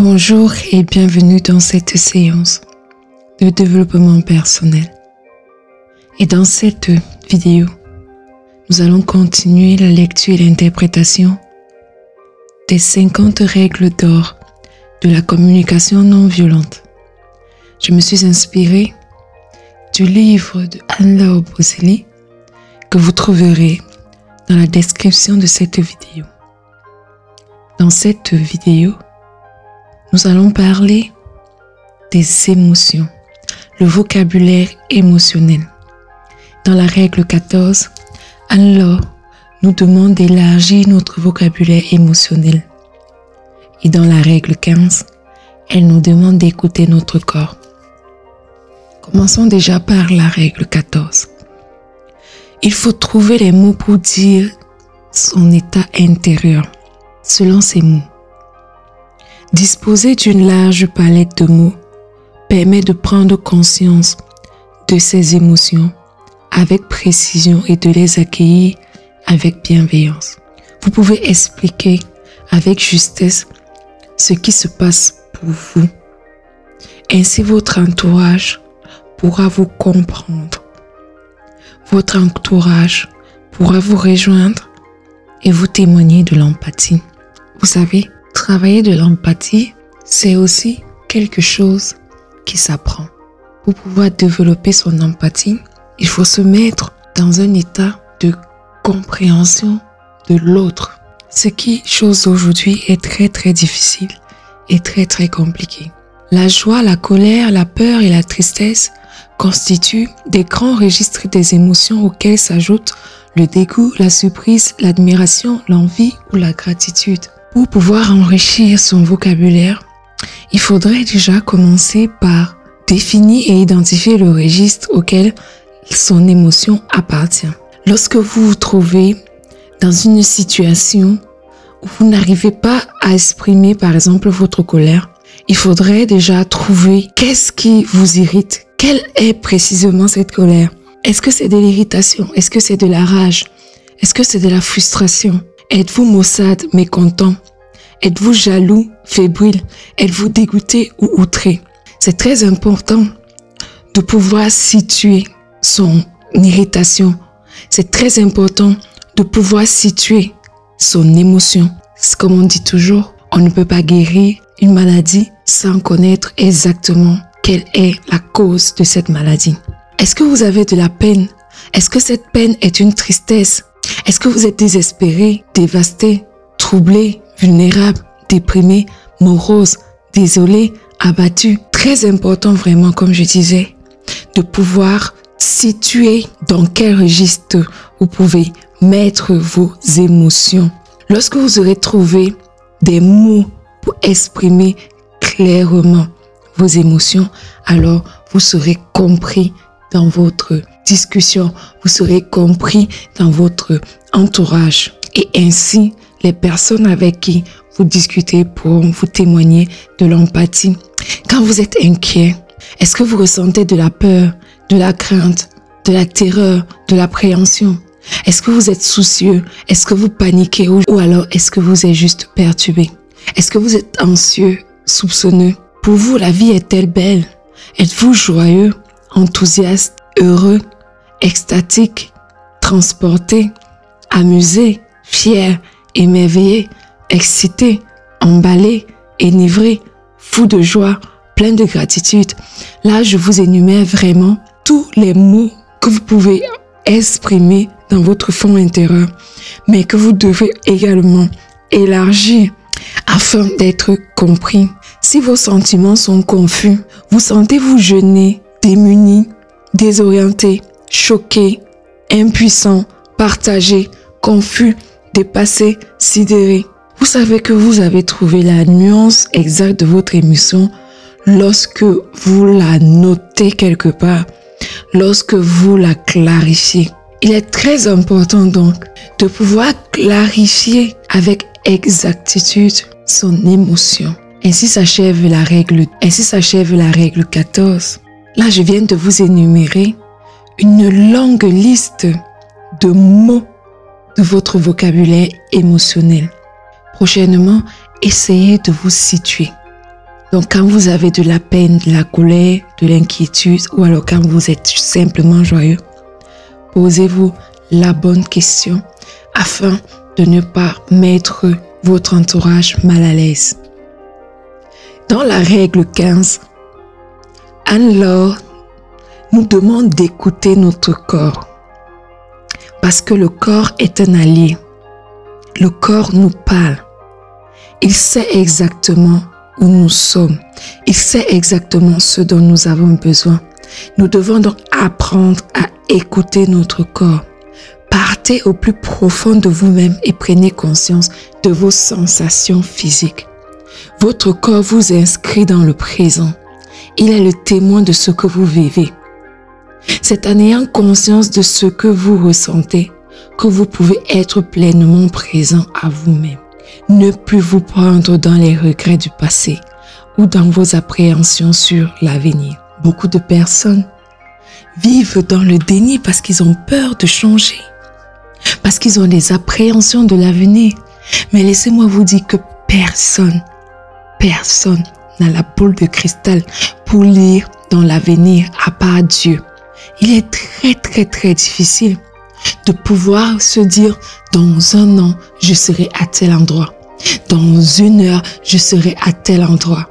Bonjour et bienvenue dans cette séance de développement personnel. Et dans cette vidéo, nous allons continuer la lecture et l'interprétation des 50 règles d'or de la communication non violente. Je me suis inspirée du livre de Anne-Laure Boselli que vous trouverez dans la description de cette vidéo. Dans cette vidéo, nous allons parler des émotions, le vocabulaire émotionnel. Dans la règle 14, Anne-Laure nous demande d'élargir notre vocabulaire émotionnel. Et dans la règle 15, elle nous demande d'écouter notre corps. Commençons déjà par la règle 14. Il faut trouver les mots pour dire son état intérieur, selon ces mots. Disposer d'une large palette de mots permet de prendre conscience de ses émotions avec précision et de les accueillir avec bienveillance. Vous pouvez expliquer avec justesse ce qui se passe pour vous. Ainsi, votre entourage pourra vous comprendre. Votre entourage pourra vous rejoindre et vous témoigner de l'empathie. Vous savez, travailler de l'empathie, c'est aussi quelque chose qui s'apprend. Pour pouvoir développer son empathie, il faut se mettre dans un état de compréhension de l'autre. Ce qui, chose aujourd'hui, est très difficile et très compliqué. La joie, la colère, la peur et la tristesse constituent des grands registres des émotions auxquels s'ajoutent le dégoût, la surprise, l'admiration, l'envie ou la gratitude. Pour pouvoir enrichir son vocabulaire, il faudrait déjà commencer par définir et identifier le registre auquel son émotion appartient. Lorsque vous vous trouvez dans une situation où vous n'arrivez pas à exprimer par exemple votre colère, il faudrait déjà trouver qu'est-ce qui vous irrite. Quelle est précisément cette colère? Est-ce que c'est de l'irritation? Est-ce que c'est de la rage? Est-ce que c'est de la frustration? Êtes-vous maussade, mécontent? Êtes-vous jaloux, fébrile? Êtes-vous dégoûté ou outré? C'est très important de pouvoir situer son irritation. C'est très important de pouvoir situer son émotion. Comme on dit toujours, on ne peut pas guérir une maladie sans connaître exactement quelle est la cause de cette maladie. Est-ce que vous avez de la peine? Est-ce que cette peine est une tristesse? Est-ce que vous êtes désespéré, dévasté, troublé, vulnérable, déprimé, morose, désolé, abattu? Très important vraiment, comme je disais, de pouvoir situer dans quel registre vous pouvez mettre vos émotions. Lorsque vous aurez trouvé des mots pour exprimer clairement vos émotions, alors vous serez compris dans votre discussion, vous serez compris dans votre entourage. Et ainsi, les personnes avec qui vous discutez pourront vous témoigner de l'empathie. Quand vous êtes inquiet, est-ce que vous ressentez de la peur, de la crainte, de la terreur, de l'appréhension? Est-ce que vous êtes soucieux? Est-ce que vous paniquez ou alors est-ce que vous êtes juste perturbé? Est-ce que vous êtes anxieux, soupçonneux? Pour vous, la vie est-elle belle? Êtes-vous joyeux, enthousiaste, heureux, extatique, transporté, amusé, fier, émerveillé, excité, emballé, enivré, fou de joie, plein de gratitude? Là, je vous énumère vraiment tous les mots que vous pouvez exprimer dans votre fond intérieur, mais que vous devez également élargir afin d'être compris. Si vos sentiments sont confus, vous sentez-vous gêné, démuni, désorienté, choqué, impuissant, partagé, confus, dépassé, sidéré? Vous savez que vous avez trouvé la nuance exacte de votre émotion lorsque vous la notez quelque part, lorsque vous la clarifiez. Il est très important donc de pouvoir clarifier avec exactitude son émotion. Ainsi s'achève la règle 14. Là, je viens de vous énumérer une longue liste de mots de votre vocabulaire émotionnel. Prochainement, essayez de vous situer. Donc quand vous avez de la peine, de la colère, de l'inquiétude, ou alors quand vous êtes simplement joyeux, posez-vous la bonne question afin de ne pas mettre votre entourage mal à l'aise. Dans la règle 15, Anne-Laure nous demande d'écouter notre corps. Parce que le corps est un allié. Le corps nous parle. Il sait exactement où nous sommes. Il sait exactement ce dont nous avons besoin. Nous devons donc apprendre à écouter notre corps. Partez au plus profond de vous-même et prenez conscience de vos sensations physiques. Votre corps vous inscrit dans le présent. Il est le témoin de ce que vous vivez. C'est en ayant conscience de ce que vous ressentez que vous pouvez être pleinement présent à vous-même. Ne plus vous prendre dans les regrets du passé ou dans vos appréhensions sur l'avenir. Beaucoup de personnes vivent dans le déni parce qu'ils ont peur de changer, parce qu'ils ont des appréhensions de l'avenir. Mais laissez-moi vous dire que personne n'a la boule de cristal pour lire dans l'avenir à part Dieu. Il est très difficile de pouvoir se dire dans un an, je serai à tel endroit. Dans une heure, je serai à tel endroit.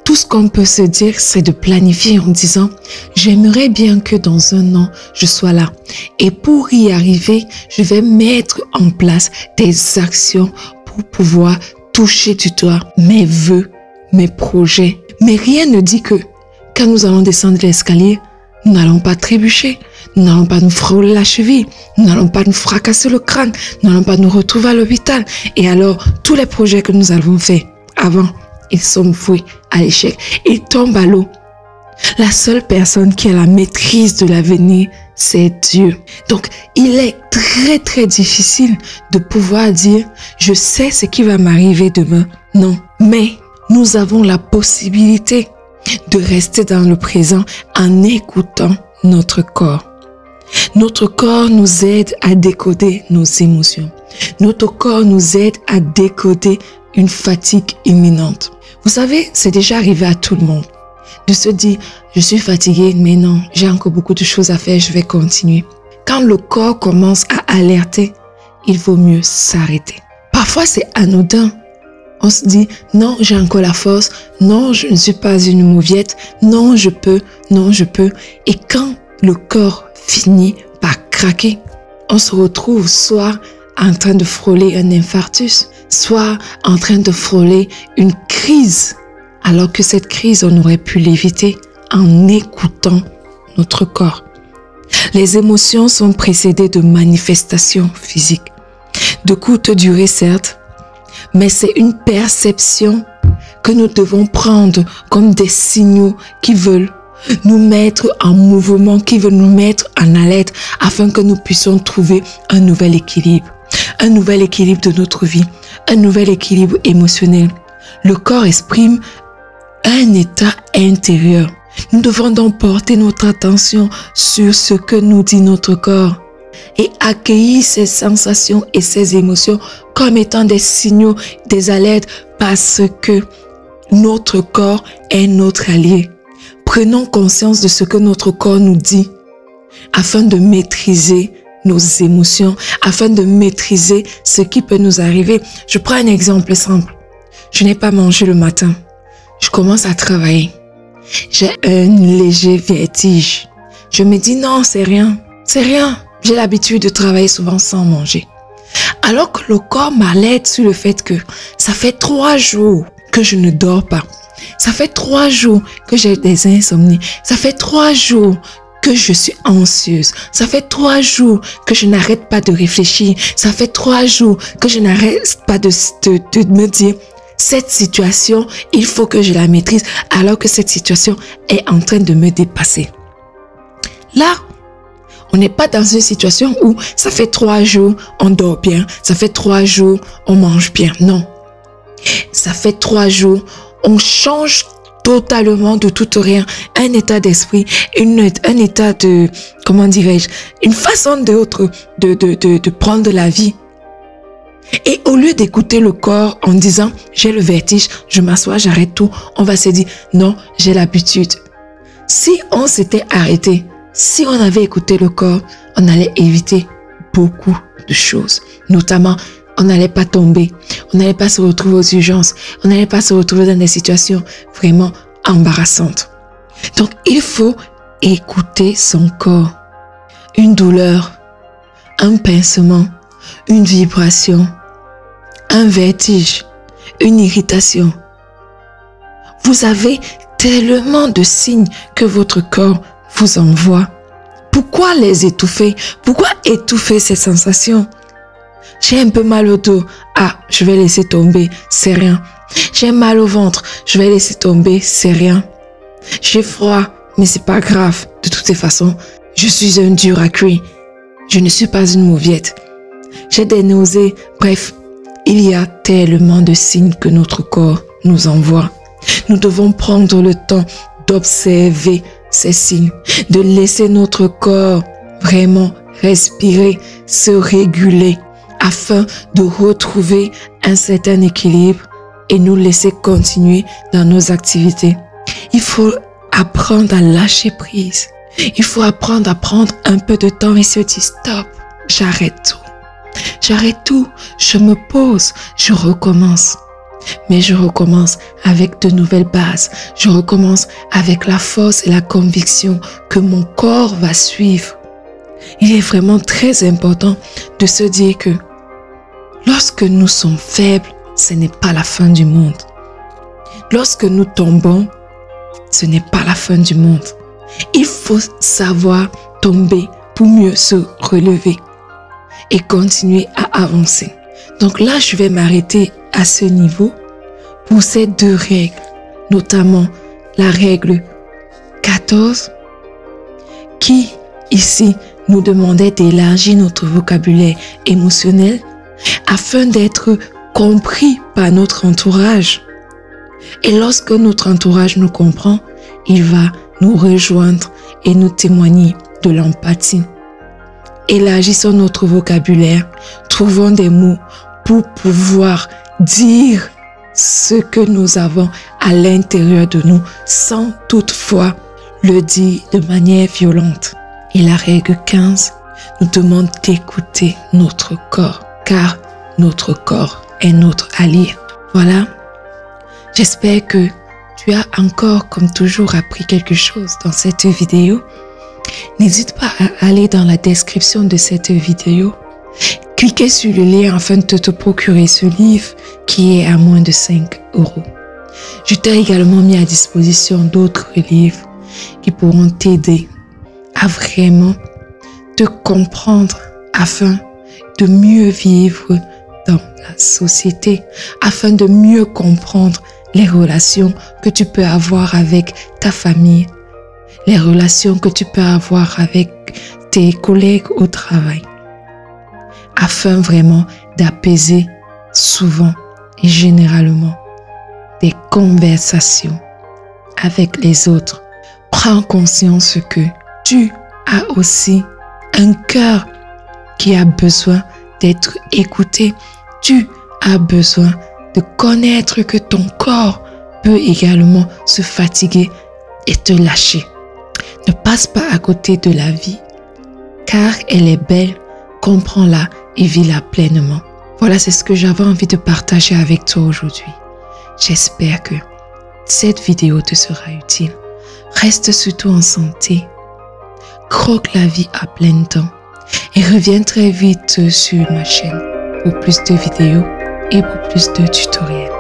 Tout ce qu'on peut se dire, c'est de planifier en disant, j'aimerais bien que dans un an, je sois là. Et pour y arriver, je vais mettre en place des actions pour pouvoir toucher du doigt mes vœux, mes projets. Mais rien ne dit que quand nous allons descendre l'escalier, nous n'allons pas trébucher, nous n'allons pas nous frôler la cheville, nous n'allons pas nous fracasser le crâne, nous n'allons pas nous retrouver à l'hôpital. Et alors, tous les projets que nous avons faits avant, ils sont voués à l'échec. Ils tombent à l'eau. La seule personne qui a la maîtrise de l'avenir, c'est Dieu. Donc, il est très difficile de pouvoir dire, je sais ce qui va m'arriver demain. Non, mais nous avons la possibilité de rester dans le présent en écoutant notre corps. Notre corps nous aide à décoder nos émotions. Notre corps nous aide à décoder une fatigue imminente. Vous savez, c'est déjà arrivé à tout le monde de se dire, je suis fatigué, mais non, j'ai encore beaucoup de choses à faire, je vais continuer. Quand le corps commence à alerter, il vaut mieux s'arrêter. Parfois, c'est anodin. On se dit, non, j'ai encore la force, non, je ne suis pas une mauviette, non, je peux. Et quand le corps finit par craquer, on se retrouve soit en train de frôler un infarctus, soit en train de frôler une crise, alors que cette crise, on aurait pu l'éviter en écoutant notre corps. Les émotions sont précédées de manifestations physiques, de courte durée certes, mais c'est une perception que nous devons prendre comme des signaux qui veulent nous mettre en mouvement, qui veulent nous mettre en alerte afin que nous puissions trouver un nouvel équilibre de notre vie, un nouvel équilibre émotionnel. Le corps exprime un état intérieur. Nous devons donc porter notre attention sur ce que nous dit notre corps et accueillir ces sensations et ces émotions comme étant des signaux, des alertes, parce que notre corps est notre allié. Prenons conscience de ce que notre corps nous dit afin de maîtriser nos émotions, afin de maîtriser ce qui peut nous arriver. Je prends un exemple simple. Je n'ai pas mangé le matin. Je commence à travailler. J'ai un léger vertige. Je me dis non, c'est rien. C'est rien. J'ai l'habitude de travailler souvent sans manger. Alors que le corps m'alerte sur le fait que ça fait 3 jours que je ne dors pas. Ça fait 3 jours que j'ai des insomnies. Ça fait 3 jours que je suis anxieuse. Ça fait 3 jours que je n'arrête pas de réfléchir. Ça fait 3 jours que je n'arrête pas de me dire cette situation, il faut que je la maîtrise alors que cette situation est en train de me dépasser. Là, on n'est pas dans une situation où ça fait 3 jours, on dort bien. Ça fait 3 jours, on mange bien. Non. Ça fait 3 jours, on change totalement de tout au rien. Un état d'esprit, un état de, comment dirais-je, une façon de prendre la vie. Et au lieu d'écouter le corps en disant « j'ai le vertige, je m'assois, j'arrête tout », on va se dire « non, j'ai l'habitude ». Si on s'était arrêté, si on avait écouté le corps, on allait éviter beaucoup de choses. Notamment, on n'allait pas tomber, on n'allait pas se retrouver aux urgences, on n'allait pas se retrouver dans des situations vraiment embarrassantes. Donc, il faut écouter son corps. Une douleur, un pincement, une vibration, un vertige, une irritation. Vous avez tellement de signes que votre corps vous envoie. Pourquoi les étouffer? Pourquoi étouffer ces sensations? J'ai un peu mal au dos. Ah, je vais laisser tomber, c'est rien. J'ai mal au ventre, je vais laisser tomber, c'est rien. J'ai froid, mais c'est pas grave. De toutes les façons, je suis un dur à cuire. Je ne suis pas une mauviette. J'ai des nausées. Bref, il y a tellement de signes que notre corps nous envoie. Nous devons prendre le temps d'observer ces signes, de laisser notre corps vraiment respirer, se réguler afin de retrouver un certain équilibre et nous laisser continuer dans nos activités. Il faut apprendre à lâcher prise. Il faut apprendre à prendre un peu de temps et se dire stop, j'arrête tout. J'arrête tout, je me pose, je recommence. Mais je recommence avec de nouvelles bases. Je recommence avec la force et la conviction que mon corps va suivre. Il est vraiment très important de se dire que lorsque nous sommes faibles, ce n'est pas la fin du monde. Lorsque nous tombons, ce n'est pas la fin du monde. Il faut savoir tomber pour mieux se relever et continuer à avancer. Donc là, je vais m'arrêter à ce niveau pour ces deux règles, notamment la règle 14 qui, ici, nous demandait d'élargir notre vocabulaire émotionnel afin d'être compris par notre entourage. Et lorsque notre entourage nous comprend, il va nous rejoindre et nous témoigner de l'empathie. Élargissons notre vocabulaire, trouvons des mots pour pouvoir dire ce que nous avons à l'intérieur de nous sans toutefois le dire de manière violente. Et la règle 15 nous demande d'écouter notre corps, car notre corps est notre allié. Voilà, j'espère que tu as encore, comme toujours, appris quelque chose dans cette vidéo. N'hésite pas à aller dans la description de cette vidéo, cliquez sur le lien afin de te procurer ce livre qui est à moins de 5 €. Je t'ai également mis à disposition d'autres livres qui pourront t'aider à vraiment te comprendre afin de mieux vivre dans la société, afin de mieux comprendre les relations que tu peux avoir avec ta famille, les relations que tu peux avoir avec tes collègues au travail, afin vraiment d'apaiser souvent et généralement des conversations avec les autres. Prends conscience que tu as aussi un cœur qui a besoin d'être écouté. Tu as besoin de connaître que ton corps peut également se fatiguer et te lâcher. Ne passe pas à côté de la vie, car elle est belle, comprends-la et vis-la pleinement. Voilà, c'est ce que j'avais envie de partager avec toi aujourd'hui. J'espère que cette vidéo te sera utile. Reste surtout en santé, croque la vie à plein temps et reviens très vite sur ma chaîne pour plus de vidéos et pour plus de tutoriels.